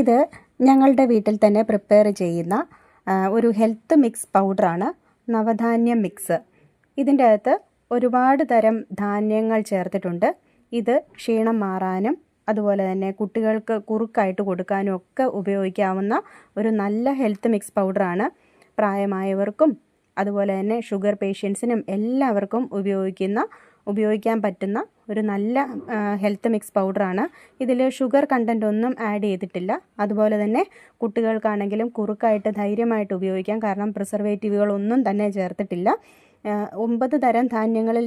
ഇത് ഞങ്ങളുടെ വീട്ടിൽ തന്നെ പ്രിപ്പയർ ചെയ്യുന്ന ഒരു ഹെൽത്ത് മിക്സ് പൗഡറാണ്, നവധാന്യ മിക്സ്. ഇതിൻ്റെ അകത്ത് ഒരുപാട് തരം ധാന്യങ്ങൾ ചേർത്തിട്ടുണ്ട്. ഇത് ക്ഷീണം മാറാനും അതുപോലെ തന്നെ കുട്ടികൾക്ക് കുറുക്കായിട്ട് കൊടുക്കാനും ഒക്കെ ഉപയോഗിക്കാവുന്ന ഒരു നല്ല ഹെൽത്ത് മിക്സ് പൗഡറാണ്. പ്രായമായവർക്കും അതുപോലെ തന്നെ ഷുഗർ പേഷ്യൻസിനും എല്ലാവർക്കും ഉപയോഗിക്കാൻ പറ്റുന്ന ഒരു നല്ല ഹെൽത്ത് മിക്സ് പൗഡറാണ്. ഇതിൽ ഷുഗർ കണ്ടൻ്റ് ഒന്നും ആഡ് ചെയ്തിട്ടില്ല. അതുപോലെ തന്നെ കുട്ടികൾക്കാണെങ്കിലും കുറുക്കായിട്ട് ധൈര്യമായിട്ട് ഉപയോഗിക്കാം, കാരണം പ്രിസർവേറ്റീവുകളൊന്നും തന്നെ ചേർത്തിട്ടില്ല. 9 തരം ധാന്യങ്ങളിൽ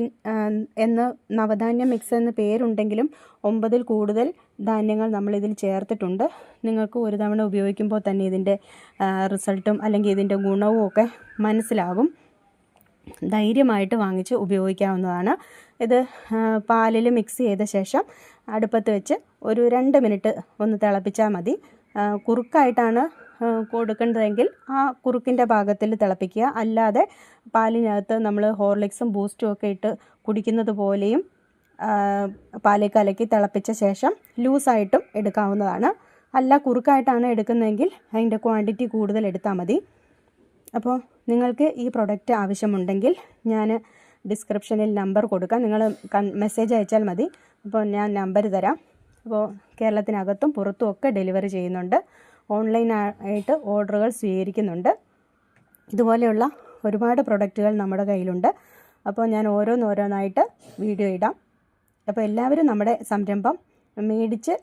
എന്ന് നവധാന്യ മിക്സ് എന്ന് പേരുണ്ടെങ്കിലും 9ൽ കൂടുതൽ ധാന്യങ്ങൾ നമ്മളിതിൽ ചേർത്തിട്ടുണ്ട്. നിങ്ങൾക്ക് ഒരു തവണ ഉപയോഗിക്കുമ്പോൾ തന്നെ ഇതിൻ്റെ റിസൾട്ടും അല്ലെങ്കിൽ ഇതിൻ്റെ ഗുണവും ഒക്കെ മനസ്സിലാകും. ധൈര്യമായിട്ട് വാങ്ങിച്ച് ഉപയോഗിക്കാവുന്നതാണ്. ഇത് പാലിൽ മിക്സ് ചെയ്ത ശേഷം അടുപ്പത്ത് വെച്ച് ഒരു 2 മിനിറ്റ് ഒന്ന് തിളപ്പിച്ചാൽ മതി. കുറുക്കായിട്ടാണ് കൊടുക്കേണ്ടതെങ്കിൽ ആ കുറുക്കിൻ്റെ ഭാഗത്തിൽ തിളപ്പിക്കുക. അല്ലാതെ പാലിനകത്ത് നമ്മൾ ഹോർലിക്സും ബൂസ്റ്റും ഒക്കെ ഇട്ട് കുടിക്കുന്നത് പോലെയും പാലിൽ കലക്കി തിളപ്പിച്ച ശേഷം ലൂസായിട്ടും എടുക്കാവുന്നതാണ്. അല്ല കുറുക്കായിട്ടാണ് എടുക്കുന്നതെങ്കിൽ അതിൻ്റെ ക്വാണ്ടിറ്റി കൂടുതൽ എടുത്താൽ മതി. അപ്പോൾ നിങ്ങൾക്ക് ഈ പ്രൊഡക്റ്റ് ആവശ്യമുണ്ടെങ്കിൽ ഞാൻ ഡിസ്ക്രിപ്ഷനിൽ നമ്പർ കൊടുക്കാം, നിങ്ങൾ മെസ്സേജ് അയച്ചാൽ മതി. അപ്പോൾ ഞാൻ നമ്പർ തരാം. അപ്പോൾ കേരളത്തിനകത്തും പുറത്തും ഒക്കെ ഡെലിവറി ചെയ്യുന്നുണ്ട്. ഓൺലൈനായിട്ട് ഓർഡറുകൾ സ്വീകരിക്കുന്നുണ്ട്. ഇതുപോലെയുള്ള ഒരുപാട് പ്രൊഡക്റ്റുകൾ നമ്മുടെ കയ്യിലുണ്ട്. അപ്പോൾ ഞാൻ ഓരോന്നായിട്ട് വീഡിയോ ഇടാം. അപ്പോൾ എല്ലാവരും നമ്മുടെ സംരംഭം മേടിച്ച്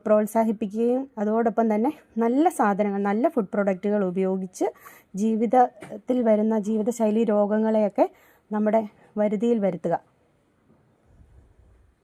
പ്രോത്സാഹിപ്പിക്കുകയും അതോടൊപ്പം തന്നെ നല്ല സാധനങ്ങൾ, നല്ല ഫുഡ് പ്രൊഡക്റ്റുകൾ ഉപയോഗിച്ച് ജീവിതത്തിൽ വരുന്ന ജീവിതശൈലി രോഗങ്ങളെയൊക്കെ നമ്മുടെ വരുതിയിൽ വരുത്തുക.